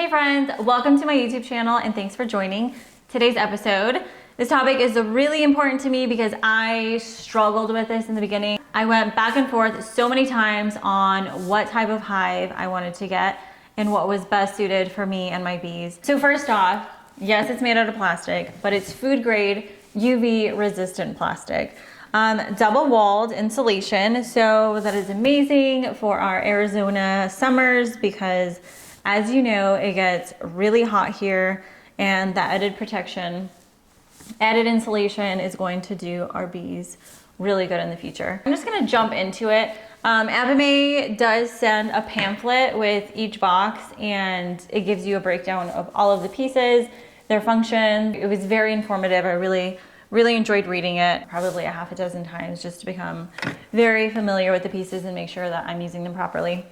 Hey friends, welcome to my YouTube channel and thanks for joining today's episode. This topic is really important to me because I struggled with this in the beginning. I went back and forth so many times on what type of hive I wanted to get and what was best suited for me and my bees. So first off, yes, it's made out of plastic, but it's food grade UV resistant plastic. Double walled insulation, so that is amazing for our Arizona summers because as you know, it gets really hot here, and that added protection, added insulation is going to do our bees really good in the future. I'm just gonna jump into it. Apimaye does send a pamphlet with each box, and it gives you a breakdown of all of the pieces, their function. It was very informative. I really enjoyed reading it, probably a half a dozen times, just to become very familiar with the pieces and make sure that I'm using them properly.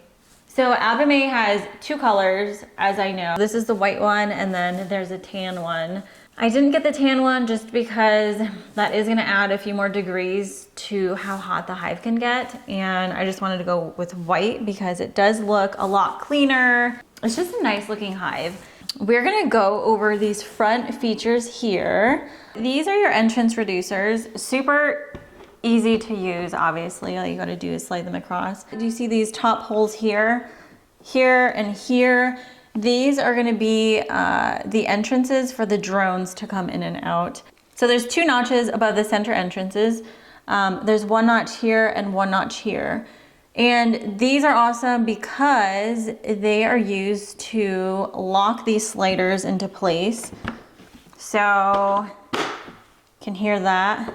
So Apimaye has two colors, as I know. This is the white one, and then there's a tan one. I didn't get the tan one just because that is gonna add a few more degrees to how hot the hive can get. And I just wanted to go with white because it does look a lot cleaner. It's just a nice looking hive. We're gonna go over these front features here. These are your entrance reducers. Super easy to use, obviously. All you gotta do is slide them across. Do you see these top holes here, here, and here? These are gonna be the entrances for the drones to come in and out. So there's two notches above the center entrances. There's one notch here and one notch here. And these are awesome because they are used to lock these sliders into place. So you can hear that.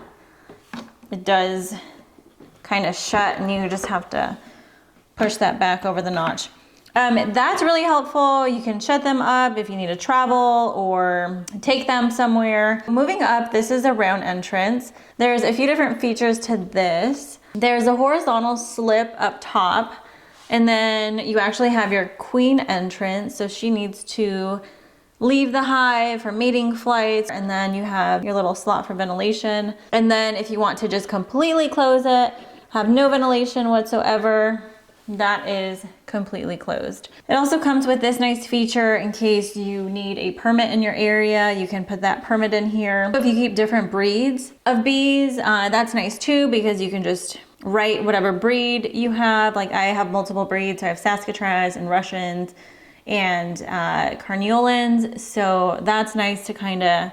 It does kind of shut, and you just have to push that back over the notch. That's really helpful. You can shut them up if you need to travel or take them somewhere. Moving up, this is a round entrance. There's a few different features to this. There's a horizontal slip up top, and then you actually have your queen entrance. So she needs to leave the hive for mating flights, and then you have your little slot for ventilation. And then if you want to just completely close it, have no ventilation whatsoever, that is completely closed. It also comes with this nice feature in case you need a permit in your area. You can put that permit in here. If you keep different breeds of bees, that's nice too, because you can just write whatever breed you have. Like I have multiple breeds. I have Saskatraz and Russians and Carniolans, so that's nice to kind of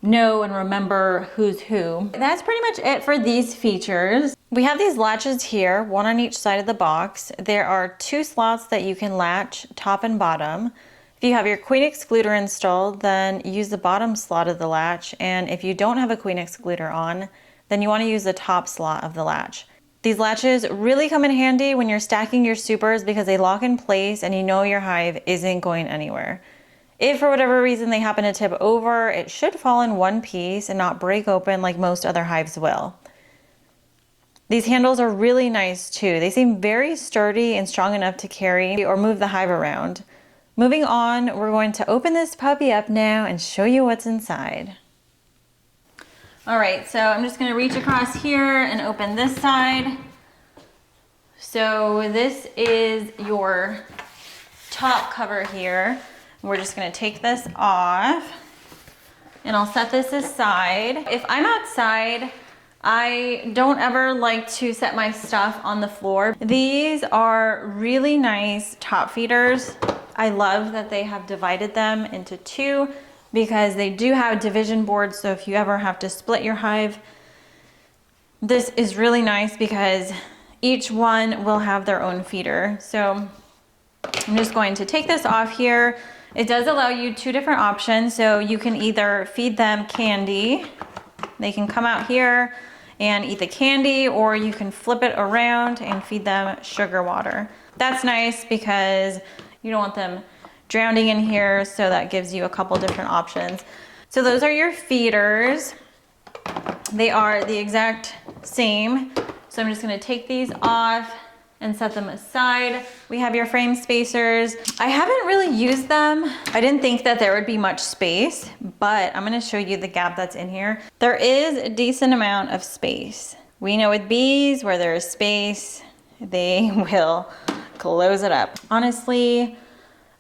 know and remember who's who. That's pretty much it for these features. We have these latches here, one on each side of the box. There are two slots that you can latch, top and bottom. If you have your queen excluder installed, then use the bottom slot of the latch, and if you don't have a queen excluder on, then you want to use the top slot of the latch. These latches really come in handy when you're stacking your supers because they lock in place and you know your hive isn't going anywhere. If for whatever reason they happen to tip over, it should fall in one piece and not break open like most other hives will. These handles are really nice too. They seem very sturdy and strong enough to carry or move the hive around. Moving on, we're going to open this puppy up now and show you what's inside. All right, so I'm just gonna reach across here and open this side. So this is your top cover here. We're just gonna take this off and I'll set this aside. If I'm outside, I don't ever like to set my stuff on the floor. These are really nice top feeders. I love that they have divided them into two because they do have division boards, so if you ever have to split your hive, this is really nice because each one will have their own feeder. So I'm just going to take this off here. It does allow you two different options, so you can either feed them candy, they can come out here and eat the candy, or you can flip it around and feed them sugar water. That's nice because you don't want them drowning in here, so that gives you a couple different options. So those are your feeders. They are the exact same. So I'm just gonna take these off and set them aside. We have your frame spacers. I haven't really used them. I didn't think that there would be much space, but I'm gonna show you the gap that's in here. There is a decent amount of space. We know with bees, where there is space, they will close it up. Honestly,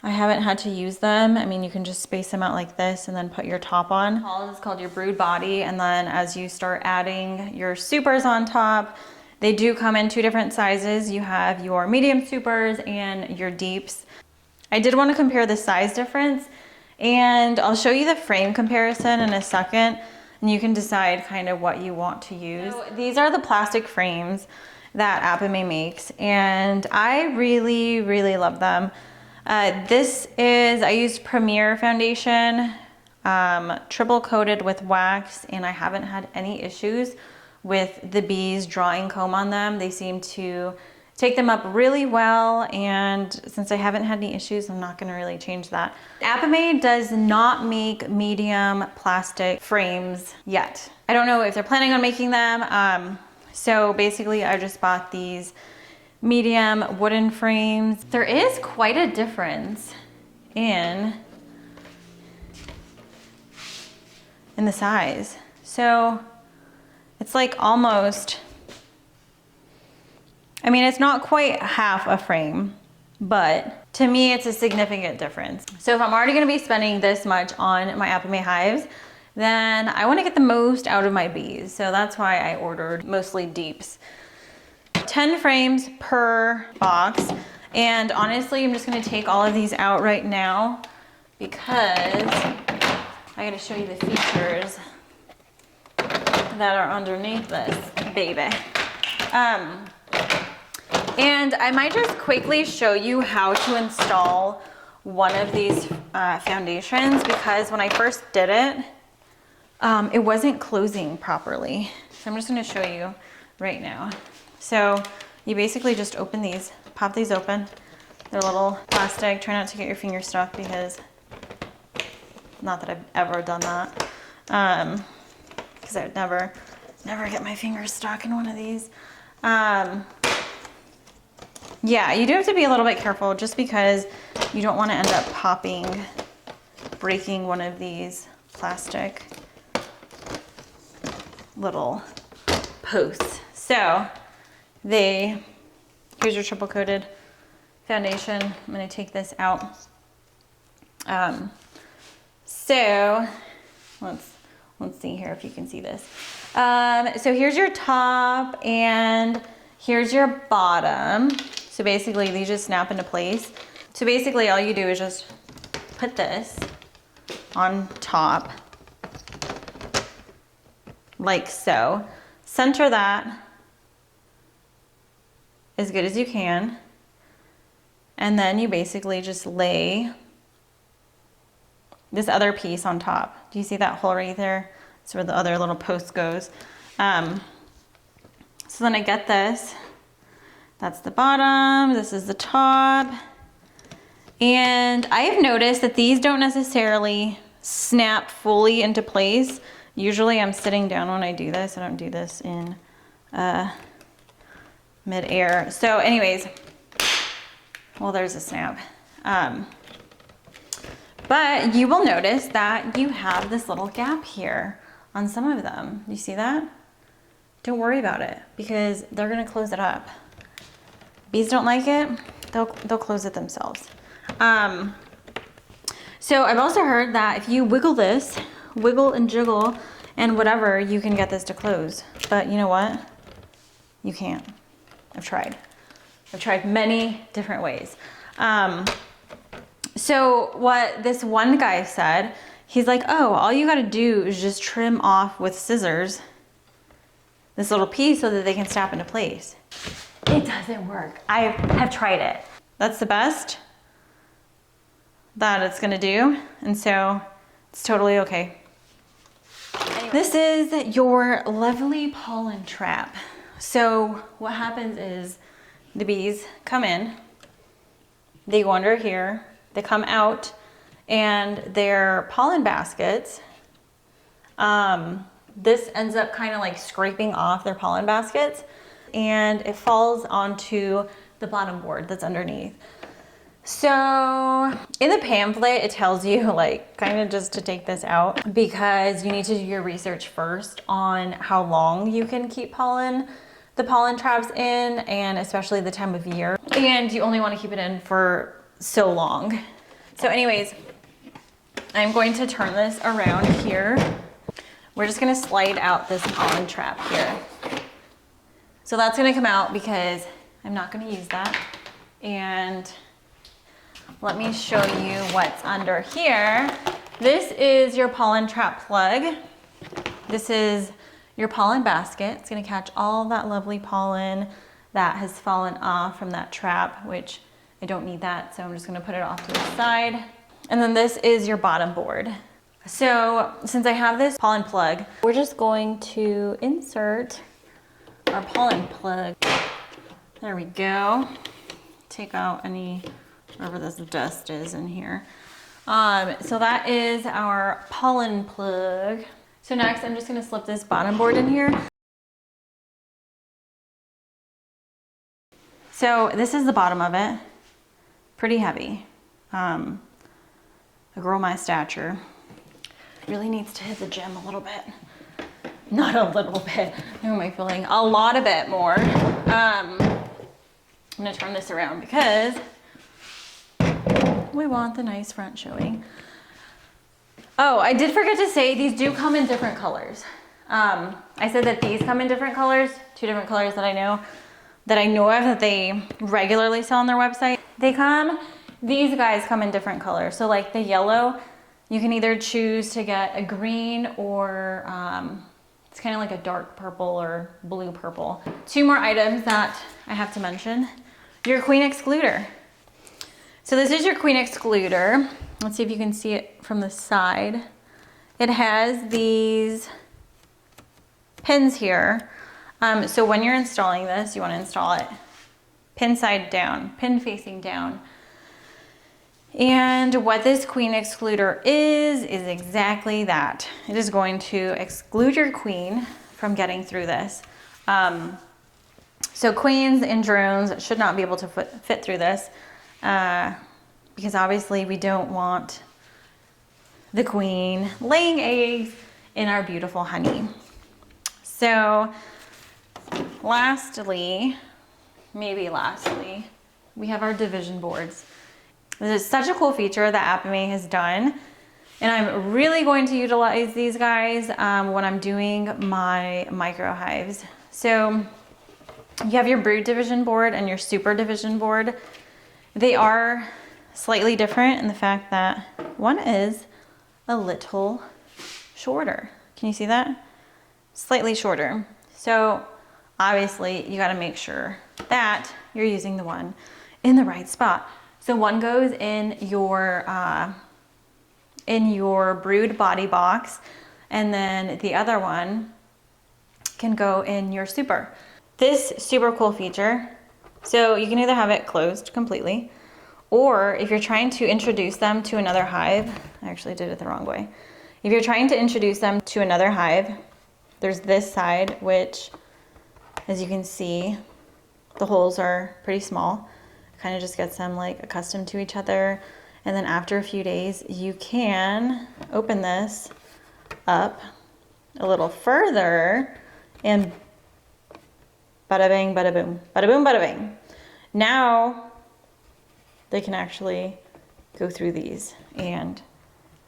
I haven't had to use them. I mean, you can just space them out like this and then put your top on. This is called your brood body. And then as you start adding your supers on top, they do come in 2 different sizes. You have your medium supers and your deeps. I did want to compare the size difference, and I'll show you the frame comparison in a second, and you can decide kind of what you want to use. So these are the plastic frames that Apimaye makes, and I really, really love them. I used Premier foundation, triple coated with wax, and I haven't had any issues with the bees drawing comb on them. They seem to take them up really well, and since I haven't had any issues, I'm not gonna really change that. Apimaye does not make medium plastic frames yet. I don't know if they're planning on making them, so basically I just bought these medium wooden frames. There is quite a difference in the size. So it's like almost, I mean, it's not quite half a frame, but to me, it's a significant difference. So if I'm already gonna be spending this much on my Apimaye hives, then I wanna get the most out of my bees. So that's why I ordered mostly deeps. 10 frames per box. And honestly, I'm just gonna take all of these out right now because I gotta show you the features that are underneath this baby. And I might just quickly show you how to install one of these foundations, because when I first did it, it wasn't closing properly. So I'm just gonna show you right now. So you basically just open these, pop these open. They're a little plastic. Try not to get your finger stuck, because not that I've ever done that. Because I would never get my fingers stuck in one of these. Yeah, you do have to be a little bit careful, just because you don't want to end up breaking one of these plastic little posts. So here's your triple coated foundation. I'm going to take this out. So let's see here if you can see this. So here's your top and here's your bottom. So basically these just snap into place. So basically all you do is just put this on top like so. Center that as good as you can. And then you basically just lay this other piece on top. Do you see that hole right there? That's where the other little post goes. So then I get this. That's the bottom, this is the top. And I have noticed that these don't necessarily snap fully into place. Usually I'm sitting down when I do this. I don't do this in mid-air. So anyways, well, there's a snap. But you will notice that you have this little gap here on some of them. You see that? Don't worry about it, because they're gonna close it up. Bees don't like it, they'll close it themselves. So I've also heard that if you wiggle this, wiggle and jiggle and whatever, you can get this to close. But you know what? You can't. I've tried many different ways. So what this one guy said, he's like, oh, all you gotta do is just trim off with scissors this little piece so that they can snap into place. It doesn't work. I have tried it. That's the best that it's gonna do, and so it's totally okay. Anyway, this is your lovely pollen trap. So what happens is the bees come in, they go under here, they come out, and their pollen baskets, this ends up kind of like scraping off their pollen baskets, and it falls onto the bottom board that's underneath. So in the pamphlet, it tells you like kind of just to take this out, because you need to do your research first on how long you can keep the pollen traps in, and especially the time of year. And you only want to keep it in for so long. So anyways, I'm going to turn this around here. We're just gonna slide out this pollen trap here. So that's gonna come out because I'm not gonna use that. And let me show you what's under here. This is your pollen trap plug. This is your pollen basket. It's gonna catch all that lovely pollen that has fallen off from that trap, which I don't need that, so I'm just gonna put it off to the side. And then this is your bottom board. So since I have this pollen plug, we're just going to insert our pollen plug. There we go. Take out any, wherever this dust is in here. So that is our pollen plug. So next I'm just gonna slip this bottom board in here. So this is the bottom of it. Pretty heavy. A girl my stature really needs to hit the gym a little bit. Not a little bit. Who am I feeling? A lot of it more. I'm gonna turn this around because we want the nice front showing. Oh, I did forget to say these do come in different colors. I said that these come in different colors, 2 different colors that I know of that they regularly sell on their website. These guys come in different colors. So like the yellow, you can either choose to get a green or it's kind of like a dark purple or blue purple. 2 more items that I have to mention. Your queen excluder. So this is your queen excluder. Let's see if you can see it from the side. It has these pins here. So when you're installing this, you want to install it pin side down, pin facing down. And what this queen excluder is exactly that. It is going to exclude your queen from getting through this. So queens and drones should not be able to fit through this because obviously we don't want the queen laying eggs in our beautiful honey. So lastly, we have our division boards. This is such a cool feature that Apimaye has done, and I'm really going to utilize these guys when I'm doing my micro hives. So you have your brood division board and your super division board. They are slightly different in the fact that one is a little shorter. Can you see that? Slightly shorter. So obviously you got to make sure that you're using the one in the right spot. So one goes in your brood body box, and then the other one can go in your super. This super cool feature, so you can either have it closed completely, or if you're trying to introduce them to another hive, I actually did it the wrong way. If you're trying to introduce them to another hive, there's this side, which, as you can see, the holes are pretty small. Kind of just gets them like accustomed to each other. And then after a few days, you can open this up a little further and bada bang, bada boom, bada boom, bada bang. Now they can actually go through these and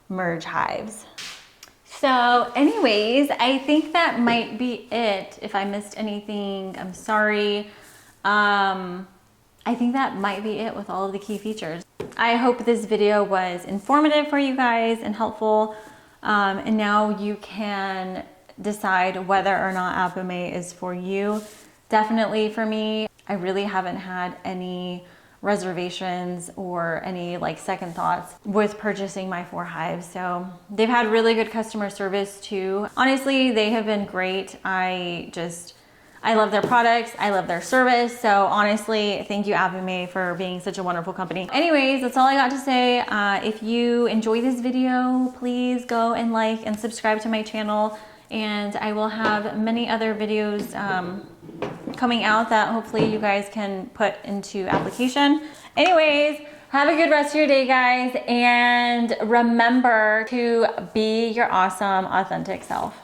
merge hives. So anyways, I think that might be it. If I missed anything, I'm sorry. I think that might be it with all of the key features. I hope this video was informative for you guys and helpful. And now you can decide whether or not Apimaye is for you. Definitely for me. I really haven't had any reservations or any like second thoughts with purchasing my 4 hives. So they've had really good customer service too. Honestly, they have been great. I love their products. I love their service. So honestly, thank you Apimaye for being such a wonderful company. Anyways, that's all I got to say. If you enjoy this video, please go and like and subscribe to my channel. And I will have many other videos coming out that hopefully you guys can put into application. Anyways, have a good rest of your day, guys. And remember to be your awesome, authentic self.